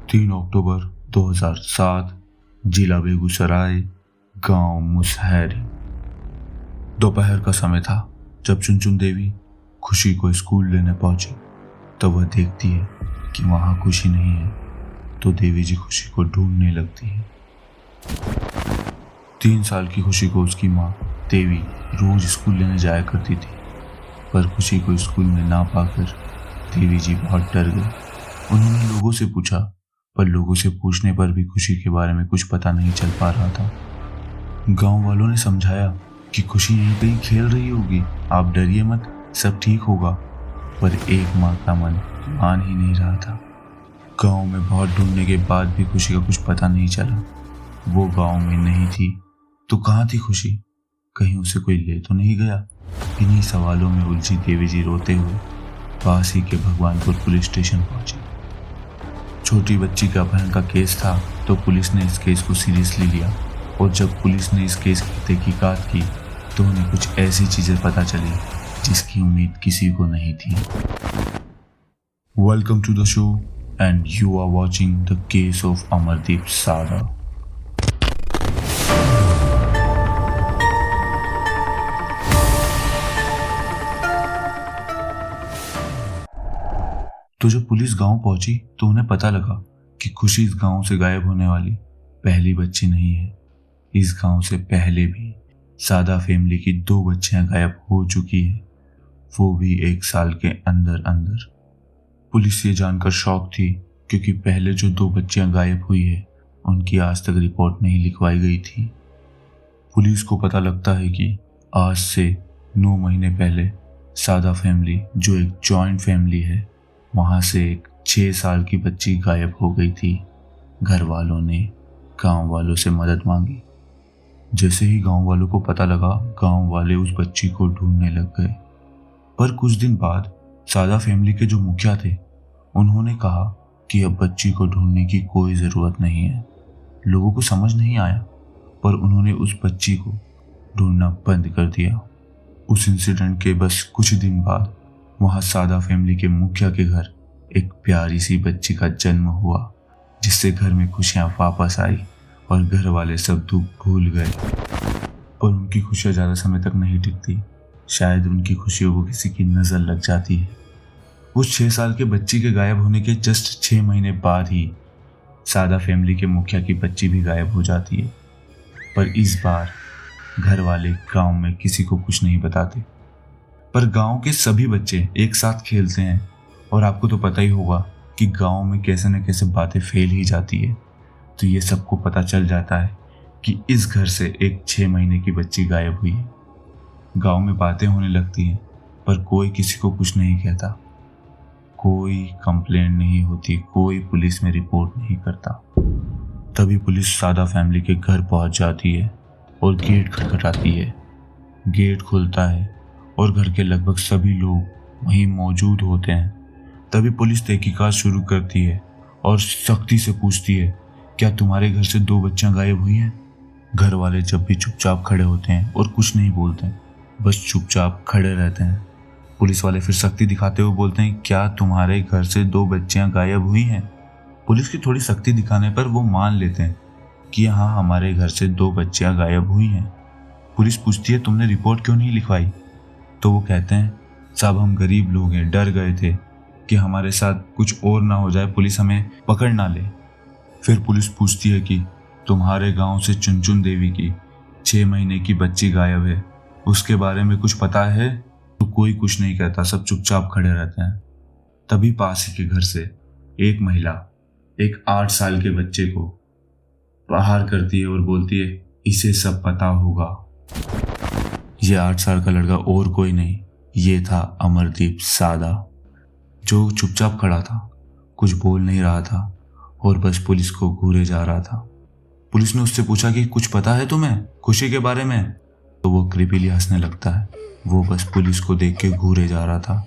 3 अक्टूबर 2007, जिला बेगूसराय, गांव मुसहरी। दोपहर का समय था जब चुनचुन देवी खुशी को स्कूल लेने पहुंची। तब वह देखती है कि वहां खुशी नहीं है, तो देवी जी खुशी को ढूंढने लगती है। 3 साल की खुशी को उसकी माँ देवी रोज स्कूल लेने जाया करती थी, पर खुशी को स्कूल में ना पाकर देवी जी बहुत डर गई। उन्होंने लोगों से पूछा, पर लोगों से पूछने पर भी खुशी के बारे में कुछ पता नहीं चल पा रहा था। गांव वालों ने समझाया कि खुशी यहीं कहीं खेल रही होगी, आप डरिए मत, सब ठीक होगा। पर एक माँ का मन मान ही नहीं रहा था। गांव में बहुत ढूंढने के बाद भी खुशी का कुछ पता नहीं चला। वो गांव में नहीं थी तो कहाँ थी खुशी? कहीं उसे कोई ले तो नहीं गया? इन्हीं सवालों में उलझी देवी जी रोते हुए पास ही के भगवानपुर पुलिस स्टेशन पहुंची। छोटी बच्ची का अपहरण का केस था, तो पुलिस ने इस केस को सीरियसली लिया, और जब पुलिस ने इस केस की तहकीकात की तो उन्हें कुछ ऐसी चीजें पता चली जिसकी उम्मीद किसी को नहीं थी। Welcome to the show and you are watching the case of Amardeep Sada. तो जब पुलिस गांव पहुंची तो उन्हें पता लगा कि खुशी इस गांव से गायब होने वाली पहली बच्ची नहीं है। इस गांव से पहले भी सादा फैमिली की 2 बच्चियां गायब हो चुकी है, वो भी 1 साल के अंदर अंदर। पुलिस ये जानकर शॉक थी, क्योंकि पहले जो 2 बच्चियां गायब हुई है उनकी आज तक रिपोर्ट नहीं लिखवाई गई थी। पुलिस को पता लगता है कि आज से 9 महीने पहले सादा फैमिली, जो एक जॉइंट फैमिली है, वहां से एक 6 साल की बच्ची गायब हो गई थी। घर वालों ने गांव वालों से मदद मांगी। जैसे ही गांव वालों को पता लगा, गांव वाले उस बच्ची को ढूंढने लग गए। पर कुछ दिन बाद सादा फैमिली के जो मुखिया थे, उन्होंने कहा कि अब बच्ची को ढूंढने की कोई जरूरत नहीं है। लोगों को समझ नहीं आया, पर उन्होंने उस बच्ची को ढूंढना बंद कर दिया। उस इंसिडेंट के बस कुछ दिन बाद वहां सादा फैमिली के मुखिया के घर एक प्यारी सी बच्ची का जन्म हुआ, जिससे घर में खुशियां वापस आई और घर वाले सब दुख भूल गए। पर उनकी खुशियां ज्यादा समय तक नहीं टिकती। शायद उनकी खुशियों को किसी की नजर लग जाती है। उस 6 साल के बच्ची के गायब होने के जस्ट 6 महीने बाद ही सादा फैमिली के मुखिया की बच्ची भी गायब हो जाती है। पर इस बार घर वाले गांव में किसी को कुछ नहीं बताते। पर गांव के सभी बच्चे एक साथ खेलते हैं, और आपको तो पता ही होगा कि गांव में कैसे न कैसे बातें फैल ही जाती है। तो ये सबको पता चल जाता है कि इस घर से एक 6 महीने की बच्ची गायब हुई है। गांव में बातें होने लगती हैं, पर कोई किसी को कुछ नहीं कहता। कोई कंप्लेंट नहीं होती, कोई पुलिस में रिपोर्ट नहीं करता। तभी पुलिस सादा फैमिली के घर पहुंच जाती है और गेट खटखटाती है। गेट खुलता है और घर के लगभग सभी लोग वहीं मौजूद होते हैं। तभी पुलिस तहकीकात शुरू करती है और सख्ती से पूछती है, क्या तुम्हारे घर से 2 बच्चियां गायब हुई हैं? घर वाले जब भी चुपचाप खड़े होते हैं और कुछ नहीं बोलते हैं, बस चुपचाप खड़े रहते हैं। पुलिस वाले फिर सख्ती दिखाते हुए बोलते हैं, क्या तुम्हारे घर से 2 बच्चियां गायब हुई हैं? पुलिस की थोड़ी सख्ती दिखाने पर वो मान लेते हैं कि हाँ, हमारे घर से 2 बच्चियां गायब हुई हैं। पुलिस पूछती है, तुमने रिपोर्ट क्यों नहीं लिखवाई? तो वो कहते हैं, साहब हम गरीब लोग हैं, डर गए थे कि हमारे साथ कुछ और ना हो जाए, पुलिस हमें पकड़ ना ले। फिर पुलिस पूछती है कि तुम्हारे गांव से चुनचुन देवी की 6 महीने की बच्ची गायब है, उसके बारे में कुछ पता है? तो कोई कुछ नहीं कहता, सब चुपचाप खड़े रहते हैं। तभी पास ही के घर से एक महिला एक 8 साल के बच्चे को बाहर करती है और बोलती है, इसे सब पता होगा। ये 8 साल का लड़का और कोई नहीं, ये था अमरदीप सादा, जो चुपचाप खड़ा था, कुछ बोल नहीं रहा था और बस पुलिस को घूरे जा रहा था। पुलिस ने उससे पूछा कि कुछ पता है तुम्हें खुशी के बारे में? तो वो क्रिपीली हंसने लगता है। वो बस पुलिस को देख के घूरे जा रहा था,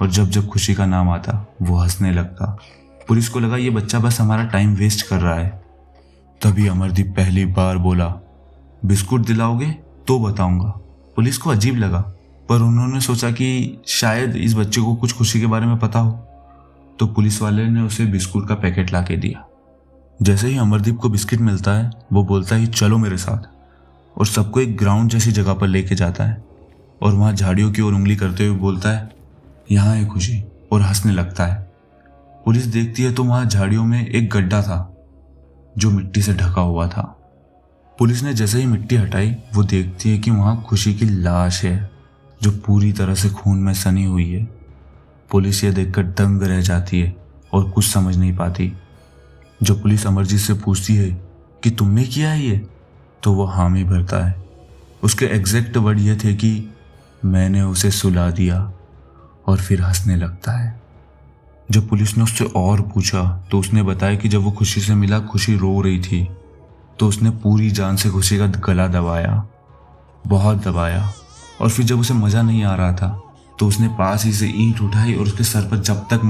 और जब जब खुशी का नाम आता वो हंसने लगता। पुलिस को लगा ये बच्चा बस हमारा टाइम वेस्ट कर रहा है। तभी अमरदीप पहली बार बोला, बिस्कुट दिलाओगे तो बताऊंगा। पुलिस को अजीब लगा, पर उन्होंने सोचा कि शायद इस बच्चे को कुछ खुशी के बारे में पता हो, तो पुलिस वाले ने उसे बिस्कुट का पैकेट ला के दिया। जैसे ही अमरदीप को बिस्किट मिलता है वो बोलता है चलो मेरे साथ, और सबको एक ग्राउंड जैसी जगह पर लेके जाता है और वहाँ झाड़ियों की ओर उंगली करते हुए बोलता है यहाँ है खुशी, और हंसने लगता है। पुलिस देखती है तो वहाँ झाड़ियों में एक गड्ढा था जो मिट्टी से ढका हुआ था। पुलिस ने जैसे ही मिट्टी हटाई वो देखती है कि वहाँ खुशी की लाश है जो पूरी तरह से खून में सनी हुई है। पुलिस ये देखकर दंग रह जाती है और कुछ समझ नहीं पाती। जब पुलिस अमरजीत से पूछती है कि तुमने किया है ये, तो वो हामी भरता है। उसके एग्जैक्ट वर्ड ये थे कि मैंने उसे सुला दिया, और फिर हंसने लगता है। जब पुलिस ने उससे और पूछा तो उसने बताया कि जब वो खुशी से मिला, खुशी रो रही थी, तो उसने पूरी जान से खुशी का गला दबाया, बहुत दबाया, और फिर जब उसे मज़ा नहीं आ रहा था तो उसने पास ही से ईंट उठाई और उसके सर पर जब तक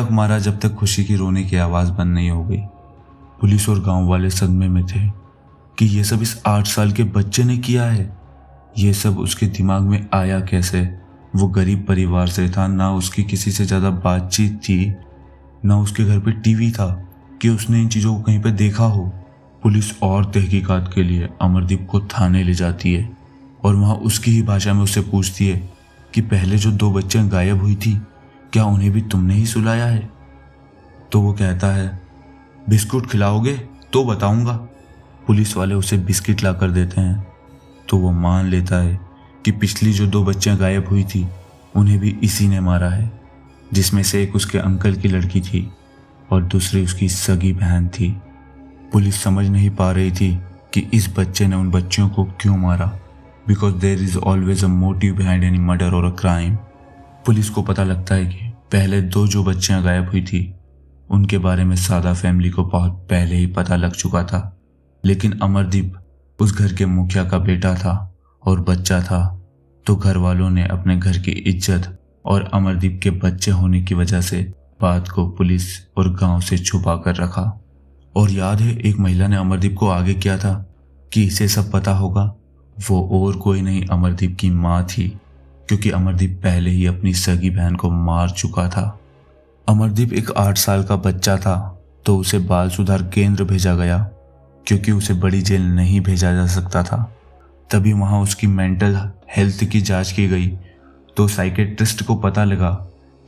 मारा जब तक खुशी की रोने की आवाज़ बंद नहीं हो गई। पुलिस और गांव वाले सदमे में थे कि ये सब इस 8 साल के बच्चे ने किया है। ये सब उसके दिमाग में आया कैसे? वो गरीब परिवार से था, ना उसकी किसी से ज़्यादा बातचीत थी, ना उसके घर पे टीवी था कि उसने इन चीज़ों को कहीं पे देखा हो। पुलिस और तहकीकात के लिए अमरदीप को थाने ले जाती है और वहाँ उसकी ही भाषा में उससे पूछती है कि पहले जो 2 बच्चियाँ गायब हुई थी, क्या उन्हें भी तुमने ही सुलाया है? तो वो कहता है बिस्कुट खिलाओगे तो बताऊंगा। पुलिस वाले उसे बिस्किट ला कर देते हैं तो वो मान लेता है कि पिछली जो 2 बच्चियां गायब हुई थी उन्हें भी इसी ने मारा है, जिसमें से एक उसके अंकल की लड़की थी और दूसरी उसकी सगी बहन थी। पुलिस समझ नहीं पा रही थी कि इस बच्चे ने उन बच्चियों को क्यों मारा, because there is always a motive behind any murder और अ क्राइम। पुलिस को पता लगता है कि पहले 2 जो बच्चियां गायब हुई थी उनके बारे में सादा फैमिली को बहुत पहले ही पता लग चुका था, लेकिन अमरदीप उस घर के मुखिया का बेटा था और बच्चा था, तो घर वालों ने अपने घर की इज्जत और अमरदीप के बच्चे होने की वजह से बात को पुलिस और गांव से छुपा कर रखा। और याद है एक महिला ने अमरदीप को आगे किया था कि इसे सब पता होगा। वो और कोई नहीं अमरदीप की माँ थी, क्योंकि अमरदीप पहले ही अपनी सगी बहन को मार चुका था। अमरदीप एक 8 साल का बच्चा था तो उसे बाल सुधार केंद्र भेजा गया, क्योंकि उसे बड़ी जेल नहीं भेजा जा सकता था। तभी वहाँ उसकी मेंटल हेल्थ की जांच की गई तो साइकेट्रिस्ट को पता लगा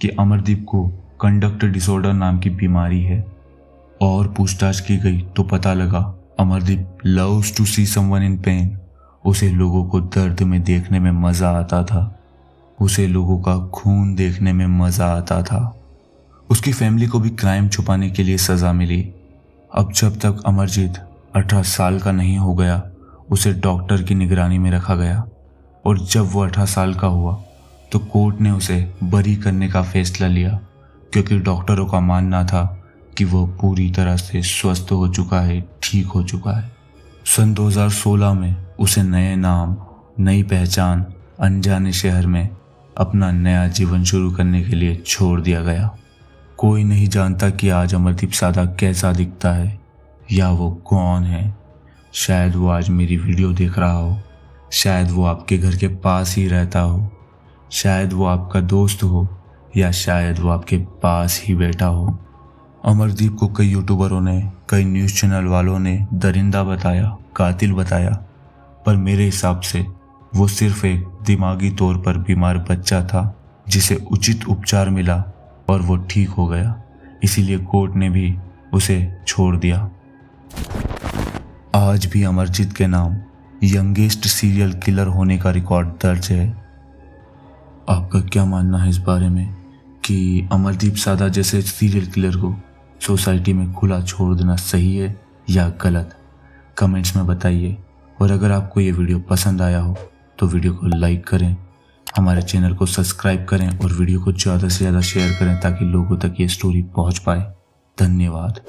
कि अमरदीप को कंडक्ट डिसऑर्डर नाम की बीमारी है, और पूछताछ की गई तो पता लगा Amardeep loves to see someone in pain. उसे लोगों को दर्द में देखने में मज़ा आता था, उसे लोगों का खून देखने में मज़ा आता था। उसकी फैमिली को भी क्राइम छुपाने के लिए सज़ा मिली। अब जब तक अमरजीत 18 साल का नहीं हो गया उसे डॉक्टर की निगरानी में रखा गया, और जब वो 18 साल का हुआ तो कोर्ट ने उसे बरी करने का फैसला लिया, क्योंकि डॉक्टरों का मानना था कि वो पूरी तरह से स्वस्थ हो चुका है, ठीक हो चुका है। सन 2016 में उसे नए नाम, नई पहचान, अनजाने शहर में अपना नया जीवन शुरू करने के लिए छोड़ दिया गया। कोई नहीं जानता कि आज अमरदीप सादा कैसा दिखता है या वो कौन है। शायद वो आज मेरी वीडियो देख रहा हो, शायद वो आपके घर के पास ही रहता हो, शायद वो आपका दोस्त हो, या शायद वो आपके पास ही बैठा हो। अमरदीप को कई यूट्यूबरों ने, कई न्यूज़ चैनल वालों ने दरिंदा बताया, कातिल बताया, पर मेरे हिसाब से वो सिर्फ एक दिमागी तौर पर बीमार बच्चा था जिसे उचित उपचार मिला और वो ठीक हो गया। इसीलिए कोर्ट ने भी उसे छोड़ दिया। आज भी अमरजीत के नाम यंगेस्ट सीरियल किलर होने का रिकॉर्ड दर्ज है। आपका क्या मानना है इस बारे में कि अमरदीप सादा जैसे सीरियल किलर को सोसाइटी में खुला छोड़ देना सही है या गलत? कमेंट्स में बताइए। और अगर आपको ये वीडियो पसंद आया हो तो वीडियो को लाइक करें, हमारे चैनल को सब्सक्राइब करें और वीडियो को ज़्यादा से ज़्यादा शेयर करें ताकि लोगों तक ये स्टोरी पहुंच पाए। धन्यवाद।